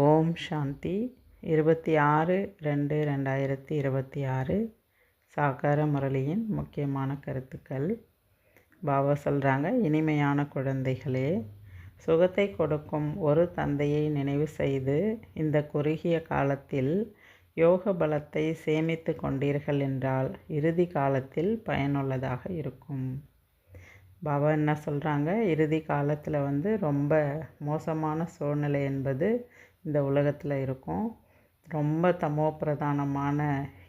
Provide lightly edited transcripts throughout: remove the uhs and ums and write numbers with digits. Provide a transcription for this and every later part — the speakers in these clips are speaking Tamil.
ஓம் சாந்தி 26/2/2026 சாகார முரளியின் முக்கியமான கருத்துக்கள். பாபா சொல்கிறாங்க, இனிமையான குழந்தைகளே, சுகத்தை கொடுக்கும் ஒரு தந்தையை நினைவு செய்து இந்த குறுகிய காலத்தில் யோக பலத்தை சேமித்து கொண்டீர்கள் என்றால் இறுதி காலத்தில் பயனுள்ளதாக இருக்கும். பாபா என்ன சொல்கிறாங்க, இறுதி காலத்தில் ரொம்ப மோசமான சூழ்நிலை என்பது இந்த உலகத்தில் இருக்கும். ரொம்ப தமோ பிரதானமான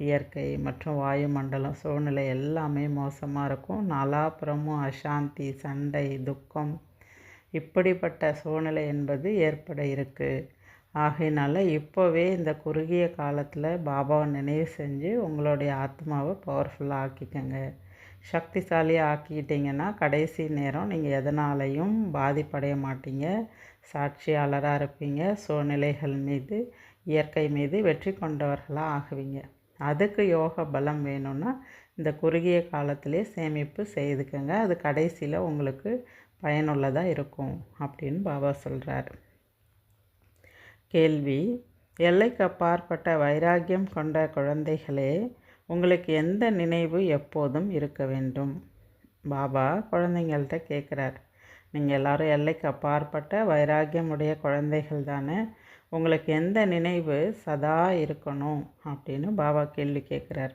இயற்கை மற்றும் வாயுமண்டலம் சூழ்நிலை எல்லாமே மோசமாக இருக்கும். நாலாபுறமும் அசாந்தி, சண்டை, துக்கம், இப்படிப்பட்ட சூழ்நிலை என்பது ஏற்பட இருக்குது. ஆகையினால இப்போவே இந்த குறுகிய காலத்தில் பாபாவை நினைவு செஞ்சு உங்களுடைய ஆத்மாவை பவர்ஃபுல்லாக ஆக்கிக்கங்க. சக்திசாலியாக ஆக்கிக்கிட்டிங்கன்னா கடைசி நேரம் நீங்கள் எதனாலையும் பாதிப்படைய மாட்டீங்க. சாட்சியாளராக இருப்பீங்க. சூழ்நிலைகள் மீது, இயற்கை மீது வெற்றி கொண்டவர்களாக ஆகுவீங்க. அதுக்கு யோக பலம் வேணும்னா இந்த குறுகிய காலத்திலே சேமிப்பு செய்துக்கங்க. அது கடைசியில் உங்களுக்கு பயனுள்ளதாக இருக்கும் அப்படின்னு பாபா சொல்கிறார். கேள்வி: எல்லைக்கு அப்பாற்பட்ட வைராக்கியம் கொண்ட குழந்தைகளே, உங்களுக்கு எந்த நினைவு எப்போதும் இருக்க வேண்டும்? பாபா குழந்தைங்கள்ட்ட கேட்குறார். நீங்கள் எல்லோரும் எல்லைக்கு அப்பாற்பட்ட வைராக்கியம் உடைய குழந்தைகள் தானே, உங்களுக்கு எந்த நினைவு சதா இருக்கணும் அப்படின்னு பாபா கேள்வி கேட்குறார்.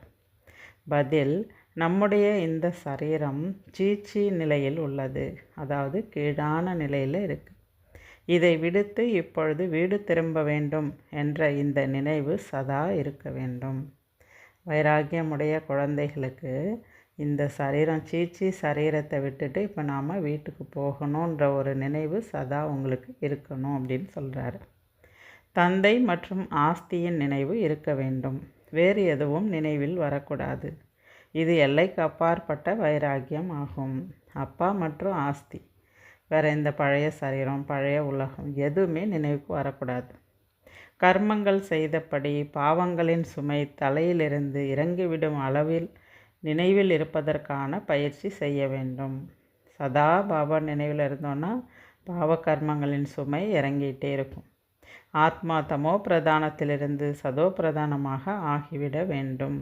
பதில்: நம்முடைய இந்த சரீரம் சீச்சி நிலையில் உள்ளது, அதாவது கீழான நிலையில் இருக்குது. இதை விடுத்து இப்பொழுது வீடு திரும்ப வேண்டும் என்ற இந்த நினைவு சதா இருக்க வேண்டும். வைராக்கியமுடைய குழந்தைகளுக்கு இந்த சரீரம் சீச்சி சரீரத்தை விட்டுட்டு இப்போ நாம் வீட்டுக்கு போகணுன்ற ஒரு நினைவு சதா உங்களுக்கு இருக்கணும் அப்படின்னு சொல்கிறாரு. தந்தை மற்றும் ஆஸ்தியின் நினைவு இருக்க வேண்டும். வேறு எதுவும் நினைவில் வரக்கூடாது. இது எல்லைக்கு அப்பாற்பட்ட வைராக்கியம் ஆகும். அப்பா மற்றும் ஆஸ்தி, வேறு இந்த பழைய சரீரம், பழைய உலகம் எதுவுமே நினைவுக்கு வரக்கூடாது. கர்மங்கள் செய்தபடி பாவங்களின் சுமை தலையிலிருந்து இறங்கிவிடும் அளவில் நினைவில் இருப்பதற்கான பயிற்சி செய்ய வேண்டும். சதா பாபா நினைவில் இருந்தோன்னா பாவ கர்மங்களின் சுமை இறங்கிட்டே இருக்கும். ஆத்மா தமோ பிரதானத்திலிருந்து சதோ பிரதானமாக ஆகிவிட வேண்டும்.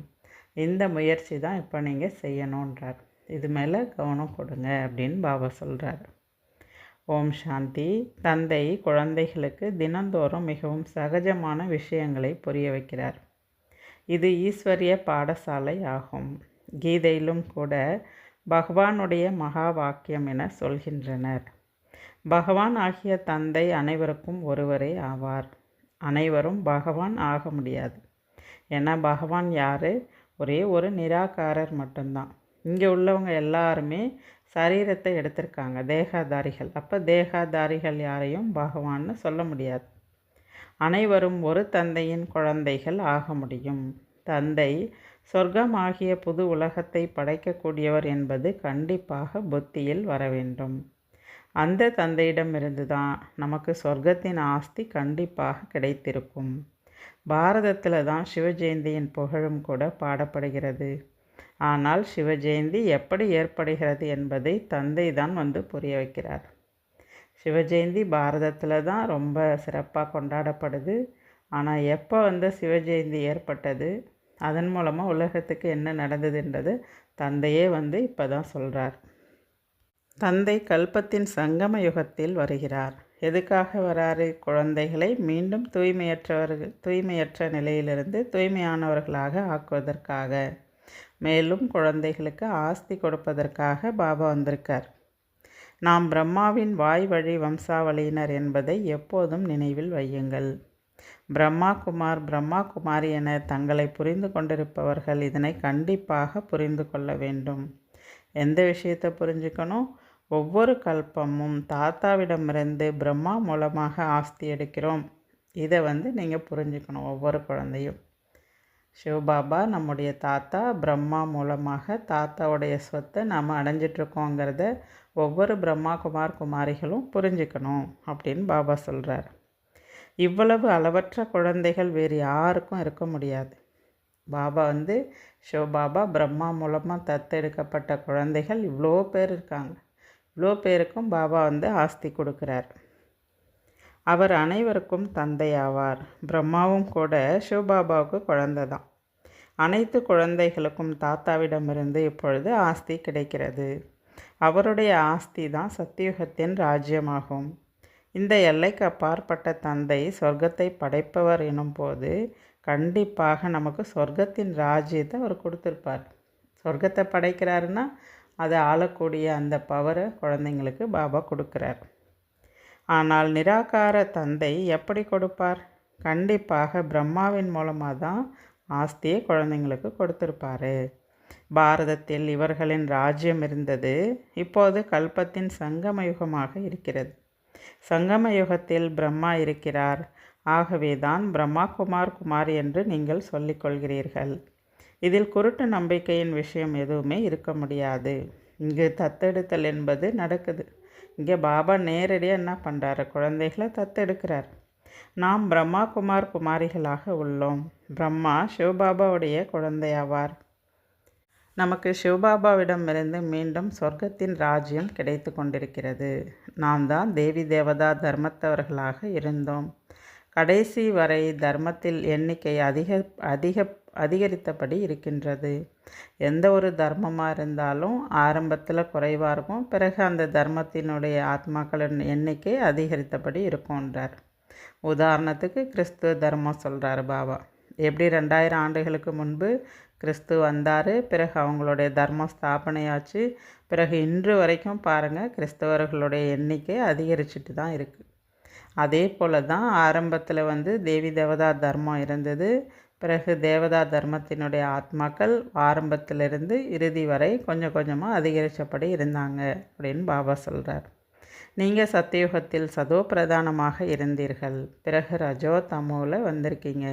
இந்த முயற்சி தான் இப்போ நீங்கள் செய்யணுன்றார். இது மேலே கவனம் கொடுங்க அப்படின்னு பாபா சொல்கிறார். ஓம் சாந்தி. தந்தை குழந்தைகளுக்கு தினந்தோறும் மிகவும் சகஜமான விஷயங்களை புரிய வைக்கிறார். இது ஈஸ்வரிய பாடசாலை ஆகும். கீதையிலும் கூட பகவானுடைய மகா வாக்கியம் என சொல்கின்றனர். பகவான் ஆகிய தந்தை அனைவருக்கும் ஒருவரே ஆவார். அனைவரும் பகவான் ஆக முடியாது. ஏன்னா பகவான் யார்? ஒரே ஒரு நிராகாரர் மட்டும்தான். இங்கே உள்ளவங்க எல்லாருமே சரீரத்தை எடுத்திருக்காங்க, தேகாதாரிகள். அப்போ தேகாதாரிகள் யாரையும் பகவான்னு சொல்ல முடியாது. அனைவரும் ஒரு தந்தையின் குழந்தைகள் ஆக முடியும். தந்தை சொர்க்கமாகிய புது உலகத்தை படைக்கக்கூடியவர் என்பது கண்டிப்பாக புத்தியில் வர வேண்டும். அந்த தந்தையிடமிருந்து தான் நமக்கு சொர்க்கத்தின் ஆஸ்தி கண்டிப்பாக கிடைத்திருக்கும். பாரதத்தில் தான் சிவஜெயந்தியின் புகழும் கூட பாடப்படுகிறது. ஆனால் சிவஜெயந்தி எப்படி ஏற்படுகிறது என்பதை தந்தை தான் புரிய வைக்கிறார். சிவஜெயந்தி பாரதத்தில் தான் ரொம்ப சிறப்பாக கொண்டாடப்படுது. ஆனால் எப்போ சிவஜெயந்தி ஏற்பட்டது, அதன் மூலமாக உலகத்துக்கு என்ன நடந்ததுன்றது தந்தையே இப்போ தான் சொல்கிறார். தந்தை கல்பத்தின் சங்கம யுகத்தில் வருகிறார். எதுக்காக வராரு? குழந்தைகளை மீண்டும் தூய்மையற்ற நிலையிலிருந்து தூய்மையானவர்களாக ஆக்குவதற்காக, மேலும் குழந்தைகளுக்கு ஆஸ்தி கொடுப்பதற்காக பாபா வந்திருக்கார். நாம் பிரம்மாவின் வாய் வழி வம்சாவளியினர் என்பதை எப்போதும் நினைவில் வையுங்கள். பிரம்மா குமார், பிரம்மா குமாரி என தங்களை புரிந்து கொண்டிருப்பவர்கள் இதனை கண்டிப்பாக புரிந்து கொள்ள வேண்டும். எந்த விஷயத்தை புரிஞ்சுக்கணும்? ஒவ்வொரு கல்பமும் தாத்தாவிடமிருந்து பிரம்மா மூலமாக ஆஸ்தி எடுக்கிறோம். இதை நீங்கள் புரிஞ்சுக்கணும். ஒவ்வொரு குழந்தையும் சிவபாபா நம்முடைய தாத்தா, பிரம்மா மூலமாக தாத்தாவுடைய சொத்தை நாம் அடைஞ்சிட்ருக்கோங்கிறத ஒவ்வொரு பிரம்மா குமார் குமாரிகளும் புரிஞ்சுக்கணும் அப்படின்னு பாபா சொல்கிறார். இவ்வளவு அளவற்ற குழந்தைகள் வேறு யாருக்கும் இருக்க முடியாது. பாபா சிவபாபா பிரம்மா மூலமாக தத்தெடுக்கப்பட்ட குழந்தைகள் இவ்வளோ பேர் இருக்காங்க. இவ்வளோ பேருக்கும் பாபா ஆஸ்தி கொடுக்குறார். அவர் அனைவருக்கும் தந்தையாவார். பிரம்மாவும் கூட சிவபாபாவுக்கு குழந்தை தான். அனைத்து குழந்தைகளுக்கும் தாத்தாவிடமிருந்து இப்பொழுது ஆஸ்தி கிடைக்கிறது. அவருடைய ஆஸ்தி தான் சத்தியுகத்தின் ராஜ்யமாகும். இந்த எல்லைக்கு அப்பாற்பட்ட தந்தை சொர்க்கத்தை படைப்பவர் எனும்போது கண்டிப்பாக நமக்கு சொர்க்கத்தின் ராஜ்யத்தை அவர் கொடுத்துருப்பார். சொர்க்கத்தை படைக்கிறாருன்னா அதை ஆளக்கூடிய அந்த பவரை குழந்தைங்களுக்கு பாபா கொடுக்குறார். ஆனால் நிராகார தந்தை எப்படி கொடுப்பார்? கண்டிப்பாக பிரம்மாவின் மூலமாக தான் ஆஸ்தியை குழந்தைங்களுக்கு கொடுத்துருப்பாரு. பாரதத்தில் இவர்களின் ராஜ்யம் இருந்தது. இப்போது கல்பத்தின் சங்கம யுகமாக இருக்கிறது. சங்கம யுகத்தில் பிரம்மா இருக்கிறார். ஆகவே தான் பிரம்மா குமார் குமார் என்று நீங்கள் சொல்லிக்கொள்கிறீர்கள். இதில் குருட்டு நம்பிக்கையின் விஷயம் எதுவுமே இருக்க முடியாது. இங்கு தத்தெடுத்தல் என்பது நடக்குது. இங்கே பாபா நேரடியாக என்ன பண்ணுறாரு? குழந்தைகளை தத்தெடுக்கிறார். நாம் பிரம்மா குமார் குமாரிகளாக உள்ளோம். பிரம்மா சிவபாபாவுடைய குழந்தையாவார். நமக்கு சிவபாபாவிடமிருந்து மீண்டும் சொர்க்கத்தின் ராஜ்யம் கிடைத்து கொண்டிருக்கிறது. நாம் தான் தேவி தேவதா தர்மத்தவர்களாக இருந்தோம். கடைசி வரை தர்மத்தில் எண்ணிக்கை அதிகரித்தபடி இருக்கின்றது. எந்த ஒரு தர்மமாக இருந்தாலும் ஆரம்பத்தில் குறைவாக இருக்கும், பிறகு அந்த தர்மத்தினுடைய ஆத்மாக்களின் எண்ணிக்கை அதிகரித்தபடி இருக்கும்ன்றார். உதாரணத்துக்கு கிறிஸ்துவ தர்மம் சொல்கிறார் பாபா. எப்படி 2000 ஆண்டுகளுக்கு முன்பு கிறிஸ்து வந்தார், பிறகு அவங்களுடைய தர்மம் ஸ்தாபனையாச்சு, பிறகு இன்று வரைக்கும் பாருங்கள் கிறிஸ்தவர்களுடைய எண்ணிக்கை அதிகரிச்சுட்டு தான் இருக்குது. அதே போல் தான் ஆரம்பத்தில் தேவி தேவதா தர்மம் இருந்தது. பிறகு தேவதா தர்மத்தினுடைய ஆத்மாக்கள் ஆரம்பத்திலிருந்து இறுதி வரை கொஞ்சம் கொஞ்சமாக அதிகரித்தபடி இருந்தாங்க அப்படின்னு பாபா சொல்கிறார். நீங்கள் சத்தியுகத்தில் சதோ பிரதானமாக இருந்தீர்கள். பிறகு ரஜோ தமோவில் வந்திருக்கீங்க.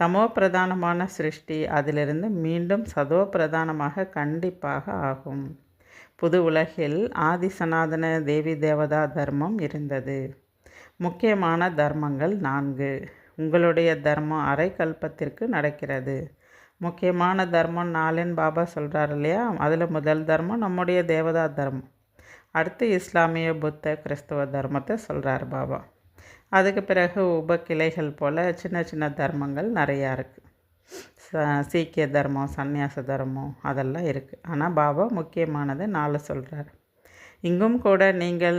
தமோ பிரதானமான சிருஷ்டி அதிலிருந்து மீண்டும் சதோ பிரதானமாக கண்டிப்பாக ஆகும். புது உலகில் ஆதி சனாதன தேவி தேவதா தர்மம் இருந்தது. முக்கியமான தர்மங்கள் 4. உங்களுடைய தர்மம் அரை கல்பத்திற்கு நடக்கிறது. முக்கியமான தர்மம் 4ன்னு பாபா சொல்கிறார் இல்லையா? அதில் முதல் தர்மம் நம்முடைய தேவதா தர்மம். அடுத்து இஸ்லாமிய புத்த கிறிஸ்துவ தர்மத்தை சொல்கிறார் பாபா. அதுக்கு பிறகு உபகிளைகள் போல் சின்ன சின்ன தர்மங்கள் நிறையா இருக்குது. சீக்கிய தர்மம், சந்நியாச தர்மம் அதெல்லாம் இருக்குது. ஆனால் பாபா முக்கியமானது 4 சொல்கிறார். இங்கும் கூட நீங்கள்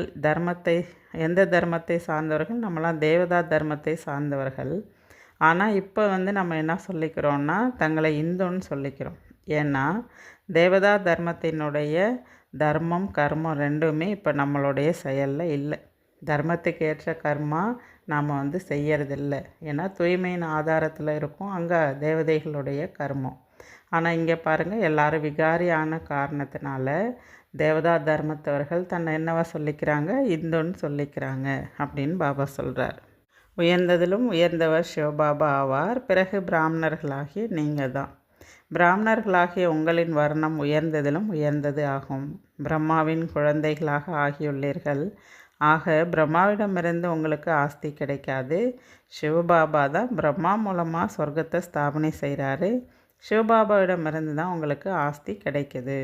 எந்த தர்மத்தை சார்ந்தவர்கள்? நம்மளாம் தேவதா தர்மத்தை சார்ந்தவர்கள். ஆனால் இப்போ நம்ம என்ன சொல்லிக்கிறோன்னா தங்களை இந்துன்னு சொல்லிக்கிறோம். ஏன்னா தேவதா தர்மத்தினுடைய தர்மம் கர்மம் ரெண்டுமே இப்போ நம்மளுடைய செயலில் இல்லை. தர்மத்துக்கு ஏற்ற கர்மா நாம் செய்யறதில்லை. ஏன்னா தூய்மையின் ஆதாரத்தில் இருக்கும் அங்கே தேவதைகளுடைய கர்மம். ஆனால் இங்கே பாருங்கள், எல்லாரும் விகாரியான காரணத்தினால தேவதா தர்மத்தவர்கள் தன்னை என்னவா சொல்லிக்கிறாங்க? இந்துன்னு சொல்லிக்கிறாங்க அப்படின்னு பாபா சொல்கிறார். உயர்ந்ததிலும் உயர்ந்தவர் சிவபாபா ஆவார். பிறகு பிராமணர்களாகிய நீங்கள் தான். பிராமணர்களாகிய உங்களின் வர்ணம் உயர்ந்ததிலும் உயர்ந்தது ஆகும். பிரம்மாவின் குழந்தைகளாக ஆகியுள்ளீர்கள். ஆக பிரம்மாவிடமிருந்து உங்களுக்கு ஆஸ்தி கிடைக்காது. சிவபாபா தான் பிரம்மா மூலமாக சொர்க்கத்தை ஸ்தாபனை செய்கிறாரு. சிவபாபாவிடமிருந்து தான் உங்களுக்கு ஆஸ்தி கிடைக்குது.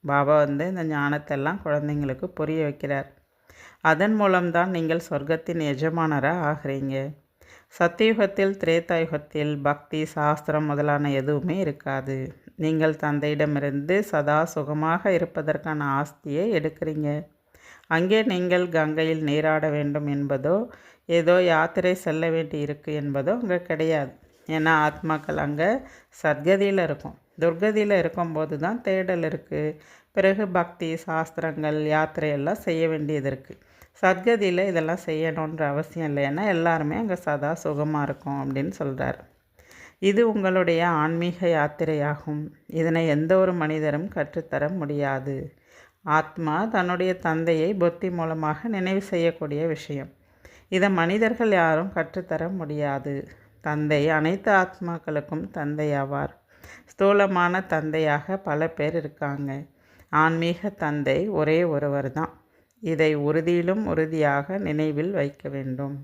பாபா இந்த ஞானத்தெல்லாம் குழந்தைங்களுக்கு புரிய வைக்கிறார். அதன் மூலம்தான் நீங்கள் சொர்க்கத்தின் எஜமானராக ஆகிறீங்க. சத்தியுகத்தில் திரேதாயுகத்தில் பக்தி சாஸ்திரம் முதலான எதுவுமே இருக்காது. நீங்கள் தந்தையிடமிருந்து சதா சுகமாக இருப்பதற்கான ஆஸ்தியை எடுக்கிறீங்க. அங்கே நீங்கள் கங்கையில் நீராட வேண்டும் என்பதோ ஏதோ யாத்திரை செல்ல வேண்டி இருக்கு என்பதோ அங்கே கிடையாது. ஏன்னா ஆத்மாக்கள் அங்கே சத்கதியில் இருக்கும். துர்கதியில் இருக்கும்போது தான் தேடல் இருக்குது. பிறகு பக்தி சாஸ்திரங்கள் யாத்திரையெல்லாம் செய்ய வேண்டியது இருக்குது. சத்கதியில் இதெல்லாம் செய்யணுன்ற அவசியம் இல்லை. ஏன்னா எல்லாருமே அங்கே சதா சுகமாக இருக்கும் அப்படின்னு சொல்கிறார். இது உங்களுடைய ஆன்மீக யாத்திரையாகும். இதனை எந்த ஒரு மனிதரும் கற்றுத்தர முடியாது. ஆத்மா தன்னுடைய தந்தையை புத்தி மூலமாக நினைவு செய்யக்கூடிய விஷயம். இதை மனிதர்கள் யாரும் கற்றுத்தர முடியாது. தந்தை அனைத்து ஆத்மாக்களுக்கும் தந்தையாவார். ஸ்தூலமான தந்தையாக பல பேர் இருக்காங்க. ஆன்மீக தந்தை ஒரே ஒருவர் தான். இதை உறுதியிலும் உறுதியாக நினைவில் வைக்க வேண்டும்.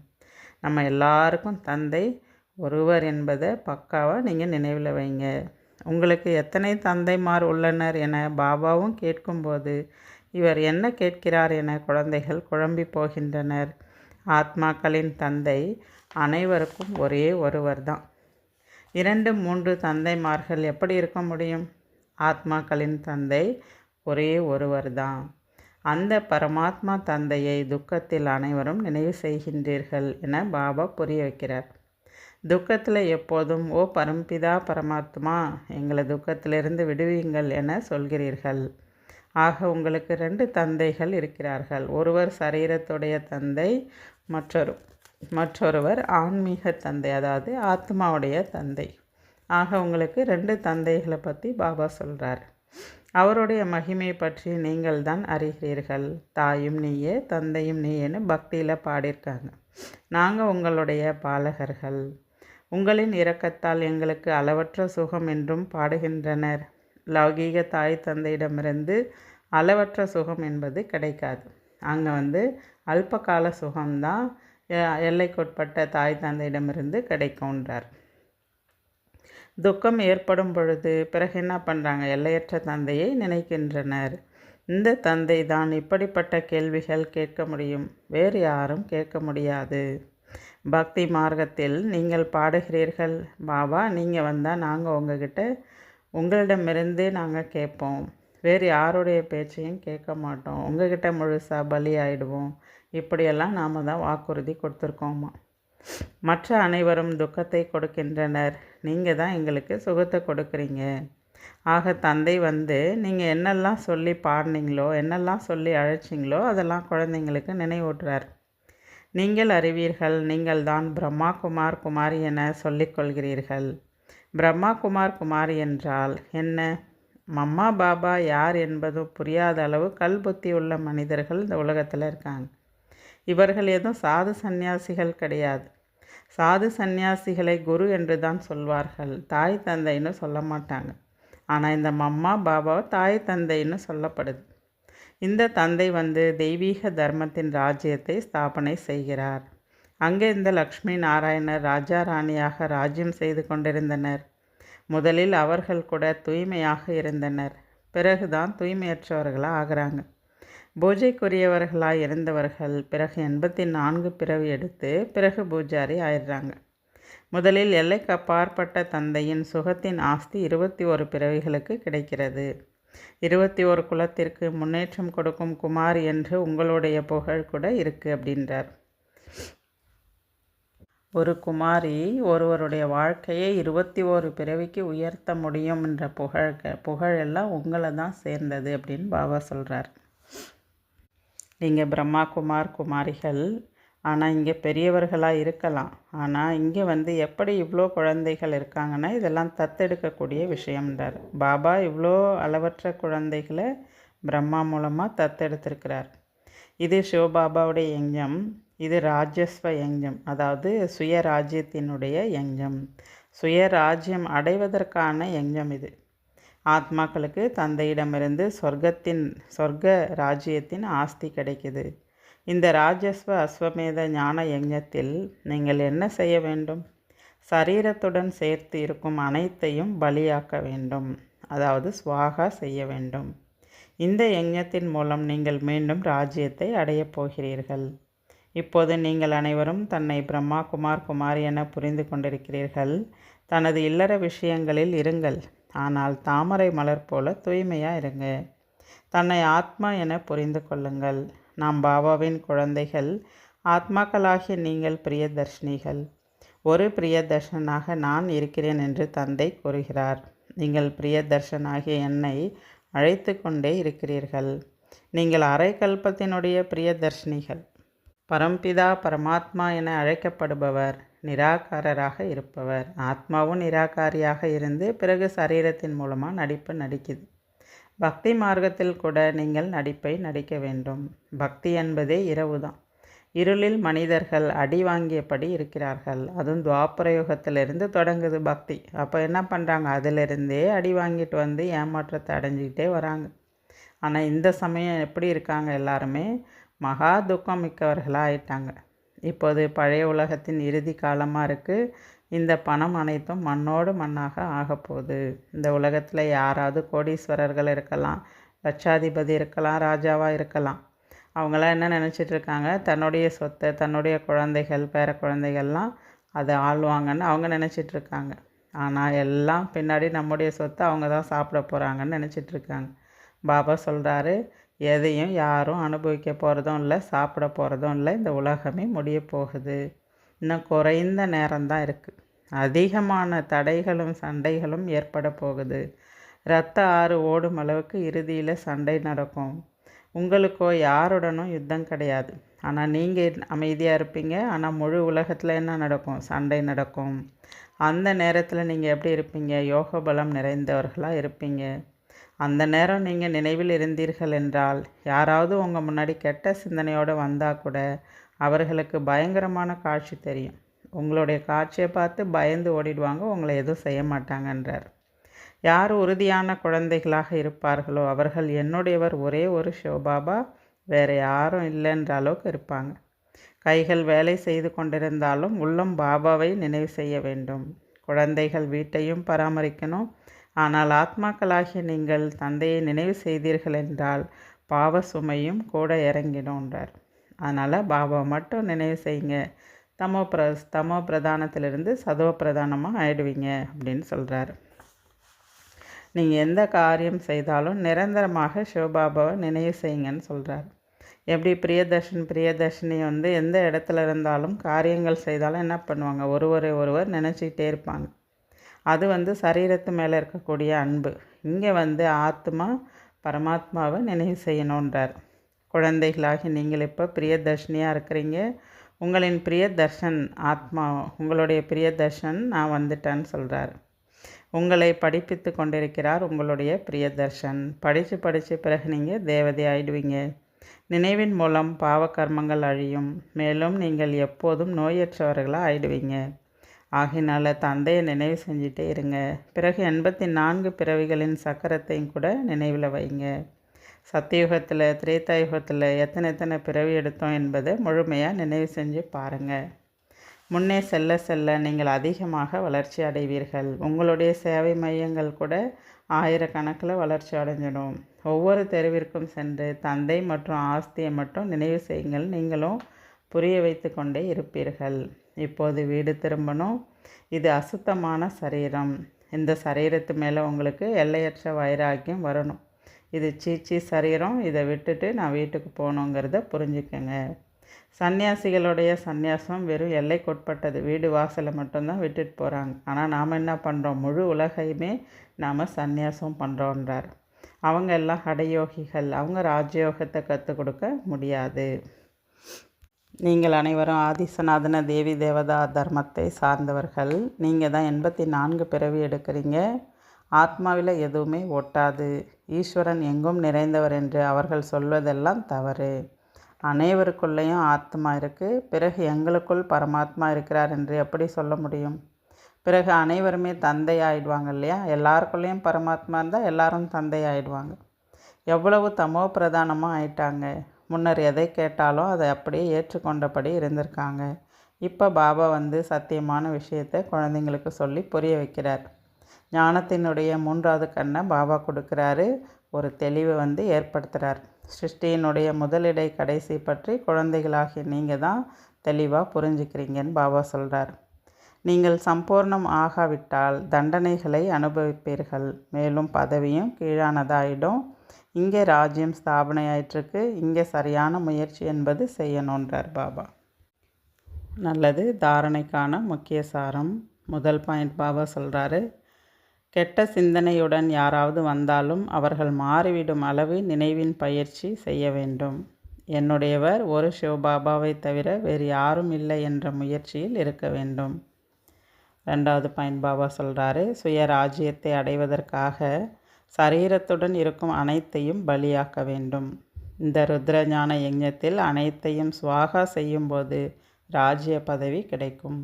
நம்ம எல்லாருக்கும் தந்தை ஒருவர் என்பதை பக்காவாக நீங்கள் நினைவில் வைங்க. உங்களுக்கு எத்தனை தந்தைமார் உள்ளனர் என பாபாவும் கேட்கும்போது இவர் என்ன கேட்கிறார் என குழந்தைகள் குழம்பி போகின்றனர். ஆத்மாக்களின் தந்தை அனைவருக்கும் ஒரே ஒருவர் தான். 2, 3 தந்தைமார்கள் எப்படி இருக்க முடியும்? ஆத்மாக்களின் தந்தை ஒரே ஒருவர் தான். அந்த பரமாத்மா தந்தையை துக்கத்தில் அனைவரும் நினைவு செய்கின்றீர்கள் என பாபா புரிய வைக்கிறார். துக்கத்தில் எப்போதும் ஓ பரம்பிதா பரமாத்மா, எங்களை துக்கத்திலிருந்து விடுவீங்கள் என சொல்கிறீர்கள். ஆக உங்களுக்கு 2 தந்தைகள் இருக்கிறார்கள். ஒருவர் சரீரத்துடைய தந்தை, மற்றொருவர் ஆன்மீக தந்தை, அதாவது ஆத்மாவுடைய தந்தை. ஆக உங்களுக்கு 2 தந்தைகளை பற்றி பாபா சொல்கிறார். அவருடைய மகிமை பற்றி நீங்கள் தான் அறிகிறீர்கள். தாயும் நீயே தந்தையும் நீயேன்னு பக்தியில் பாடியிருக்காங்க. நாங்கள் உங்களுடைய பாலகர்கள். உங்களின் இரக்கத்தால் எங்களுக்கு அளவற்ற சுகம் என்றும் பாடுகின்றனர். லௌகீக தாய் தந்தையிடமிருந்து அளவற்ற சுகம் என்பது கிடைக்காது. அங்கே அல்பகால சுகம்தான் எல்லைக்குட்பட்ட தாய் தந்தையிடமிருந்து கிடைக்கும்ன்றார். துக்கம் ஏற்படும் பொழுது பிறகு என்ன பண்ணுறாங்க? எல்லையற்ற தந்தையை நினைக்கின்றனர். இந்த தந்தை தான் இப்படிப்பட்ட கேள்விகள் கேட்க முடியும், வேறு யாரும் கேட்க முடியாது. பக்தி மார்க்கத்தில் நீங்கள் பாடுகிறீர்கள், பாபா நீங்கள் வந்தால் நாங்கள் உங்களிடமிருந்து நாங்கள் கேட்போம், வேறு யாருடைய பேச்சையும் கேட்க மாட்டோம், உங்ககிட்ட முழுசாக பலி ஆகிடுவோம், இப்படியெல்லாம் நாம் தான் வாக்குறுதி கொடுத்துருக்கோமா. மற்ற அனைவரும் துக்கத்தை கொடுக்கின்றனர், நீங்கள் தான் எங்களுக்கு சுகத்தை கொடுக்குறீங்க. ஆக தந்தை நீங்கள் என்னெல்லாம் சொல்லி பாடினீங்களோ, என்னெல்லாம் சொல்லி அழைச்சிங்களோ அதெல்லாம் குழந்தைங்களுக்கு நினைவூட்டுறார். நீங்கள் அறிவீர்கள், நீங்கள் தான் பிரம்மா குமார் குமாரி என சொல்லிக்கொள்கிறீர்கள். பிரம்மா குமார் குமாரி என்றால் என்ன? மம்மா பாபா யார் என்பதும் புரியாத அளவு கல்புத்தி உள்ள மனிதர்கள் இந்த உலகத்தில் இருக்காங்க. இவர்கள் எதுவும் சாது சந்நியாசிகள் கிடையாது. சாது சந்நியாசிகளை குரு என்று தான் சொல்வார்கள், தாய் தந்தைன்னு சொல்ல மாட்டாங்க. ஆனால் இந்த மம்மா பாபாவை தாய் தந்தைன்னு சொல்லப்படுது. இந்த தந்தை தெய்வீக தர்மத்தின் ராஜ்யத்தை ஸ்தாபனை செய்கிறார். அங்கே இந்த லக்ஷ்மி நாராயணர் ராஜா ராணியாக ராஜ்யம் செய்து கொண்டிருந்தனர். முதலில் அவர்கள் கூட தூய்மையாக இருந்தனர், பிறகுதான் தூய்மையற்றவர்களாக ஆகிறாங்க. பூஜைக்குரியவர்களாக இருந்தவர்கள் பிறகு 84 பிறவி எடுத்து பிறகு பூஜாரி ஆயிடுறாங்க. முதலில் எல்லைக்கு அப்பாற்பட்ட தந்தையின் சுகத்தின் ஆஸ்தி 21 பிறவிகளுக்கு கிடைக்கிறது. 21 குலத்திற்கு முன்னேற்றம் கொடுக்கும் குமார் என்று உங்களுடைய புகழ் கூட இருக்குது அப்படின்றார். ஒரு குமாரி ஒருவருடைய வாழ்க்கையை 21 பிறவிக்கு உயர்த்த முடியும் என்ற புகழெல்லாம் உங்களை தான் சேர்ந்தது அப்படின்னு பாபா சொல்கிறார். நீங்கள் பிரம்மா குமார் குமாரிகள், ஆனால் இங்கே பெரியவர்களாக இருக்கலாம். ஆனால் இங்கே எப்படி இவ்வளோ குழந்தைகள் இருக்காங்கன்னா இதெல்லாம் தத்தெடுக்கக்கூடிய விஷயம்ன்றார். பாபா இவ்வளோ அளவற்ற குழந்தைகளை பிரம்மா மூலமாக தத்தெடுத்திருக்கிறார். இது சிவபாபாவுடைய யஞ்சம், இது ராஜஸ்வ யஞ்சம், அதாவது சுயராஜ்யத்தினுடைய யஞ்சம். சுயராஜ்யம் அடைவதற்கான யஞ்சம் இது. ஆத்மாக்களுக்கு தந்தையிடமிருந்து சொர்க்க ராஜ்யத்தின் ஆஸ்தி கிடைக்குது. இந்த ராஜஸ்வ அஸ்வமேத ஞான யஜ்ஞத்தில் நீங்கள் என்ன செய்ய வேண்டும்? சரீரத்துடன் சேர்த்து இருக்கும் அனைத்தையும் பலியாக்க வேண்டும், அதாவது ஸ்வாகா செய்ய வேண்டும். இந்த யஜ்ஞத்தின் மூலம் நீங்கள் மீண்டும் ராஜ்யத்தை அடையப் போகிறீர்கள். இப்போது நீங்கள் அனைவரும் தன்னை பிரம்மா குமார் குமாரி என புரிந்து கொண்டிருக்கிறீர்கள். தனது இல்லற விஷயங்களில் இருங்கள், ஆனால் தாமரை மலர் போல தூய்மையாக இருங்க. தன்னை ஆத்மா என புரிந்து கொள்ளுங்கள். நாம் பாபாவின் குழந்தைகள். ஆத்மாக்களாகிய நீங்கள் பிரியதர்ஷினிகள். ஒரு பிரியதர்ஷனாக நான் இருக்கிறேன் என்று தந்தை கூறுகிறார். நீங்கள் பிரியதர்ஷனாகிய என்னை அழைத்து கொண்டே இருக்கிறீர்கள். நீங்கள் அரை கல்பத்தினுடைய பிரியதர்ஷினிகள். பரம்பிதா பரமாத்மா என அழைக்கப்படுபவர் நிராகாரராக இருப்பவர். ஆத்மாவும் நிராகாரியாக இருந்து பிறகு சரீரத்தின் மூலமாக நடிப்பு நடிக்குது. பக்தி மார்க்கத்தில் கூட நீங்கள் நடிப்பை நடிக்க வேண்டும். பக்தி என்பதே இரவு தான். இருளில் மனிதர்கள் அடி வாங்கியபடி இருக்கிறார்கள். அதுவும் துவாபரயுகத்திலிருந்து தொடங்குது பக்தி. அப்போ என்ன பண்ணுறாங்க? அதிலிருந்தே அடி வாங்கிட்டு ஏமாற்றத்தை அடைஞ்சிக்கிட்டே வராங்க. ஆனால் இந்த சமயம் எப்படி இருக்காங்க? எல்லாருமே மகா துக்கம் மிக்கவர்களாக ஆயிட்டாங்க. இப்போது பழைய உலகத்தின் இறுதி காலமாக இருக்குது. இந்த பணம் அனைத்தும் மண்ணோடு மண்ணாக ஆகப்போகுது. இந்த உலகத்தில் யாராவது கோடீஸ்வரர்கள் இருக்கலாம், லட்சாதிபதி இருக்கலாம், ராஜாவாக இருக்கலாம். அவங்களாம் என்ன நினச்சிட்ருக்காங்க, தன்னுடைய சொத்தை தன்னுடைய குழந்தைகள் பேர குழந்தைகள்லாம் அதை ஆள்வாங்கன்னு அவங்க நினச்சிட்ருக்காங்க. ஆனால் எல்லாம் பின்னாடி நம்முடைய சொத்தை அவங்க தான் சாப்பிட போகிறாங்கன்னு நினச்சிட்ருக்காங்க. பாபா சொல்கிறாரு, எதையும் யாரும் அனுபவிக்க போகிறதும் இல்லை, சாப்பிட போகிறதும் இல்லை. இந்த உலகமே முடிய போகுது. இன்னும் குறைந்த நேரம்தான் இருக்குது. அதிகமான தடைகளும் சண்டைகளும் ஏற்பட போகுது. இரத்த ஆறு ஓடும் அளவுக்கு இறுதியில் சண்டை நடக்கும். உங்களுக்கோ யாருடனும் யுத்தம் கிடையாது. ஆனால் நீங்கள் அமைதியாக இருப்பீங்க. ஆனால் முழு உலகத்தில் என்ன நடக்கும்? சண்டை நடக்கும். அந்த நேரத்தில் நீங்கள் எப்படி இருப்பீங்க? யோக பலம் நிறைந்தவர்களாக இருப்பீங்க. அந்த நேரம் நீங்கள் நினைவில் இருந்தீர்கள் என்றால், யாராவது உங்கள் முன்னாடி கெட்ட சிந்தனையோடு வந்தால் கூட அவர்களுக்கு பயங்கரமான காட்சி தெரியும். உங்களுடைய காட்சியை பார்த்து பயந்து ஓடிடுவாங்க, உங்களை எதுவும் செய்ய மாட்டாங்கன்றார். யார் உறுதியான குழந்தைகளாக இருப்பார்களோ அவர்கள் என்னுடையவர் ஒரே ஒரு சிவபாபா, வேறு யாரும் இல்லைன்ற அளவுக்கு இருப்பாங்க. கைகள் வேலை செய்து கொண்டிருந்தாலும் உள்ளம் பாபாவை நினைவு செய்ய வேண்டும். குழந்தைகள் வீட்டையும் பராமரிக்கணும். ஆனால் ஆத்மாக்களாகிய நீங்கள் தந்தையை நினைவு செய்தீர்கள் என்றால் பாவ சுமையும் கூட இறங்கிடும்ன்றார். அதனால் பாபா மட்டும் நினைவு செய்யுங்க. தமோ பிரதானத்திலிருந்து சதோ பிரதானமாக ஆயிடுவீங்க அப்படின்னு சொல்கிறார். நீங்கள் எந்த காரியம் செய்தாலும் நிரந்தரமாக சிவபாபாவை நினைவு செய்யுங்கன்னு சொல்கிறார். எப்படி பிரியதர்ஷினி எந்த இடத்துல இருந்தாலும் காரியங்கள் செய்தாலும் என்ன பண்ணுவாங்க? ஒருவர் நினச்சிக்கிட்டே இருப்பாங்க. அது சரீரத்து மேலே இருக்கக்கூடிய அன்பு. இங்கே ஆத்மா பரமாத்மாவை நினைவு செய்யணுன்றார். குழந்தைகளாகி நீங்கள் இப்போ பிரியதர்ஷினியாக இருக்கிறீங்க. உங்களின் பிரியதர்ஷன் ஆத்மா, உங்களுடைய பிரியதர்ஷன் நான் வந்துட்டேன்னு சொல்கிறார். உங்களை படிப்பித்து கொண்டிருக்கிறார் உங்களுடைய பிரியதர்ஷன். படித்து பிறகு நீங்கள் தேவதை ஆயிடுவீங்க. நினைவின் மூலம் பாவகர்மங்கள் அழியும். மேலும் நீங்கள் எப்போதும் நோயற்றவர்களாக ஆயிடுவீங்க. ஆகினால தந்தையை நினைவு செஞ்சுட்டே இருங்க. பிறகு 84 பிறவிகளின் சக்கரத்தையும் கூட நினைவில் வைங்க. சத்தியுகத்தில் திரேதாயுகத்தில் எத்தனை பிறவி எடுத்தோம் என்பதை முழுமையாக நினைவு செஞ்சு பாருங்கள். முன்னே செல்ல செல்ல நீங்கள் அதிகமாக வளர்ச்சி அடைவீர்கள். உங்களுடைய சேவை மையங்கள் கூட ஆயிரக்கணக்கில் வளர்ச்சி அடைஞ்சிடும். ஒவ்வொரு தெருவிற்கும் சென்று தந்தை மற்றும் ஆஸ்தியை மட்டும் நினைவு செய்யுங்கள். நீங்களும் புரிய வைத்து கொண்டே இருப்பீர்கள். இப்போது வீடு திரும்பணும். இது அசுத்தமான சரீரம். இந்த சரீரத்து மேலே உங்களுக்கு எல்லையற்ற வைராக்கியம் வரணும். இது சீச்சி சரீரம், இதை விட்டுட்டு நான் வீட்டுக்கு போகணுங்கிறத புரிஞ்சுக்கங்க. சன்னியாசிகளுடைய சந்நியாசம் வெறும் எல்லைக்குட்பட்டது. வீடு வாசலை மட்டும்தான் விட்டுட்டு போகிறாங்க. ஆனால் நாம் என்ன பண்ணுறோம்? முழு உலகையுமே நாம் சந்நியாசம் பண்ணுறோன்றார். அவங்க எல்லாம் ஹடயோகிகள். அவங்க ராஜயோகத்தை கற்றுக் கொடுக்க முடியாது. நீங்கள் அனைவரும் ஆதிசநாதன தேவி தேவதா தர்மத்தை சார்ந்தவர்கள். நீங்கள் தான் 84 பிறவி எடுக்கிறீங்க. ஆத்மாவில் எதுவுமே ஒட்டாது. ஈஸ்வரன் எங்கும் நிறைந்தவர் என்று அவர்கள் சொல்வதெல்லாம் தவறு. அனைவருக்குள்ளேயும் ஆத்மா இருக்குது. பிறகு எங்களுக்குள் பரமாத்மா இருக்கிறார் என்று எப்படி சொல்ல முடியும்? பிறகு அனைவருமே தந்தை ஆயிடுவாங்க இல்லையா? எல்லாருக்குள்ளேயும் பரமாத்மா இருந்தால் எல்லாரும் தந்தை ஆயிடுவாங்க. எவ்வளவு தமோ பிரதானமாக ஆயிட்டாங்க. முன்னர் எதை கேட்டாலும் அதை அப்படியே ஏற்றுக்கொண்டபடி இருந்திருக்காங்க. இப்போ பாபா சத்தியமான விஷயத்தை குழந்தைங்களுக்கு சொல்லி புரிய வைக்கிறார். ஞானத்தினுடைய 3வது கண்ணை பாபா கொடுக்குறாரு. ஒரு தெளிவை ஏற்படுத்துகிறார். சிருஷ்டியினுடைய முதலிடை கடைசி பற்றி குழந்தைகளாகிய நீங்கள் தான் தெளிவாக புரிஞ்சுக்கிறீங்கன்னு பாபா சொல்கிறார். நீங்கள் சம்பூர்ணம் ஆகாவிட்டால் தண்டனைகளை அனுபவிப்பீர்கள். மேலும் பதவியும் கீழானதாயிடும். இங்கே ராஜ்யம் ஸ்தாபனை ஆயிட்டிருக்கு. இங்கே சரியான முயற்சி என்பது செய்யணுன்றார் பாபா. நல்லது. தாரணைக்கான முக்கிய சாரம். முதல் பாயிண்ட் பாபா சொல்கிறாரு, கெட்ட சிந்தனையுடன் யாராவது வந்தாலும் அவர்கள் மாறிவிடும் அளவு நினைவின் பயிற்சி செய்ய வேண்டும். என்னுடையவர் ஒரு சிவபாபாவை தவிர வேறு யாரும் இல்லை என்ற முயற்சியில் இருக்க வேண்டும். 2வது பாயிண்ட் பாபா சொல்கிறாரு, சுய ராஜ்யத்தை அடைவதற்காக சரீரத்துடன் இருக்கும் அனைத்தையும் பலியாக்க வேண்டும். இந்த ருத்ரஞான யஜ்ஞத்தில் அனைத்தையும் சுவாகா செய்யும்போது ராஜ்ய பதவி கிடைக்கும்.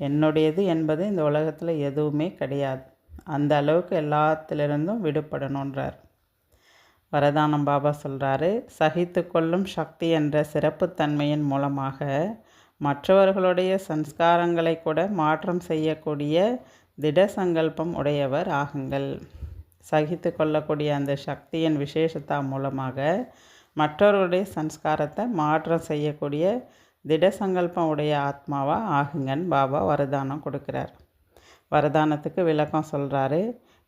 என்னுடையது என்பது இந்த உலகத்தில் எதுவுமே கிடையாது. அந்த அளவுக்கு எல்லாத்திலிருந்தும் விடுபடணுன்றார். வரதானம் பாபா சொல்கிறாரு, சகித்து கொள்ளும் சக்தி என்ற சிறப்புத்தன்மையின் மூலமாக மற்றவர்களுடைய சன்ஸ்காரங்களை கூட மாற்றம் செய்யக்கூடிய திட சங்கல்பம் உடையவர் ஆகுங்கள். சகித்து கொள்ளக்கூடிய அந்த சக்தியின் விசேஷத்தா மூலமாக மற்றவருடைய சன்ஸ்காரத்தை மாற்றம் செய்யக்கூடிய திட சங்கல்பம் உடைய ஆத்மாவாக ஆகுங்கன்னு பாபா வரதானம் கொடுக்குறார். வரதானத்துக்கு விளக்கம் சொல்கிறாரு.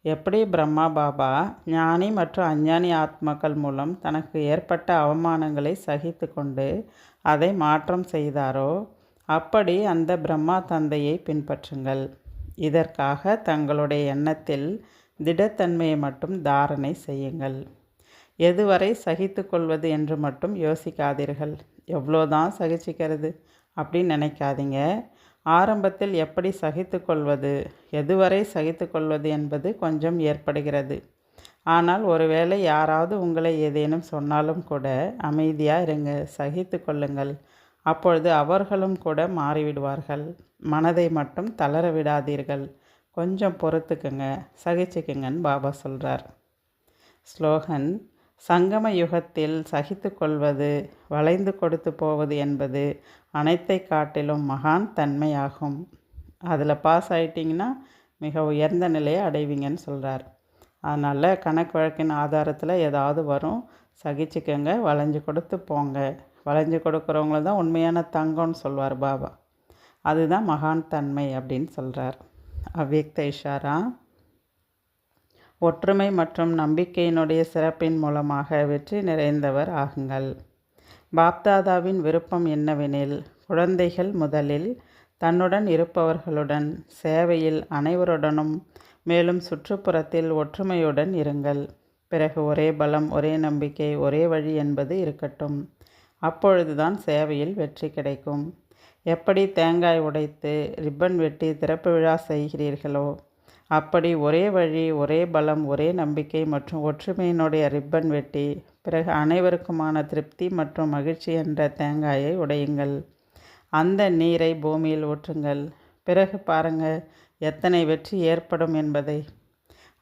எப்படி பிரம்மா பாபா ஞானி மற்றும் அஞ்ஞானி ஆத்மாக்கள் மூலம் தனக்கு ஏற்பட்ட அவமானங்களை சகித்து கொண்டு அதை மாற்றம் செய்தாரோ, அப்படி அந்த பிரம்மா தந்தையை பின்பற்றுங்கள். இதற்காக தங்களுடைய எண்ணத்தில் திடத்தன்மையை மட்டும் தாரணை செய்யுங்கள். எதுவரை சகித்து கொள்வது என்று மட்டும் யோசிக்காதீர்கள். எவ்வளோதான் சகிச்சிக்கிறது அப்படின்னு நினைக்காதீங்க. ஆரம்பத்தில் எப்படி சகித்து கொள்வது, எதுவரை சகித்து கொள்வது என்பது கொஞ்சம் ஏற்படுகிறது. ஆனால் ஒருவேளை யாராவது உங்களை ஏதேனும் சொன்னாலும் கூட அமைதியாக இருங்க, சகித்து கொள்ளுங்கள். அப்பொழுது அவர்களும் கூட மாறிவிடுவார்கள். மனதை மட்டும் தளர விடாதீர்கள். கொஞ்சம் பொறுத்துக்குங்க, சகிச்சுக்குங்கன்னு பாபா சொல்கிறார். ஸ்லோகன். சங்கம யுகத்தில் சகித்து கொள்வது, வளைந்து கொடுத்து போவது என்பது அனைத்தை காட்டிலும் மகான் தன்மையாகும். அதில் பாஸ் ஆகிட்டிங்கன்னா மிக உயர்ந்த நிலையை அடைவீங்கன்னு சொல்கிறார். அதனால் கணக்கு வழக்கின் ஆதாரத்தில் ஏதாவது வரும், சகிச்சுக்கங்க, வளைஞ்சு கொடுத்து போங்க. வளைஞ்சு கொடுக்குறவங்கள தான் உண்மையான தங்கம்னு சொல்வார் பாபா. அதுதான் மகான் தன்மை அப்படின்னு சொல்கிறார். அவ்யக்த இஷாரா. ஒற்றுமை மற்றும் நம்பிக்கையினுடைய சிறப்பின் மூலமாக வெற்றி நிறைந்தவர் ஆகுங்கள். பாப்தாதாவின் விருப்பம் என்னவெனில், குழந்தைகள் முதலில் தன்னுடன் இருப்பவர்களுடன் சேவையில் அனைவருடனும் மேலும் சுற்றுப்புறத்தில் ஒற்றுமையுடன் இருங்கள். பிறகு ஒரே பலம், ஒரே நம்பிக்கை, ஒரே வழி என்பது இருக்கட்டும். அப்பொழுதுதான் சேவையில் வெற்றி கிடைக்கும். எப்படி தேங்காய் உடைத்து ரிப்பன் வெட்டி திறப்பு விழா செய்கிறீர்களோ, அப்படி ஒரே வழி, ஒரே பலம், ஒரே நம்பிக்கை மற்றும் ஒற்றுமையினுடைய ரிப்பன் வெட்டி பிறகு அனைவருக்குமான திருப்தி மற்றும் மகிழ்ச்சி என்ற தேங்காயை உடையுங்கள். அந்த நீரை பூமியில் ஊற்றுங்கள். பிறகு பாருங்கள் எத்தனை வெற்றி ஏற்படும் என்பதை.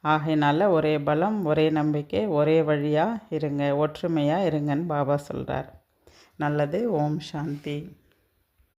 ஆகையினால ஒரே பலம், ஒரே நம்பிக்கை, ஒரே வழியாக இருங்க, ஒற்றுமையாக இருங்கன்னு பாபா சொல்கிறார். நல்லது. ஓம் சாந்தி.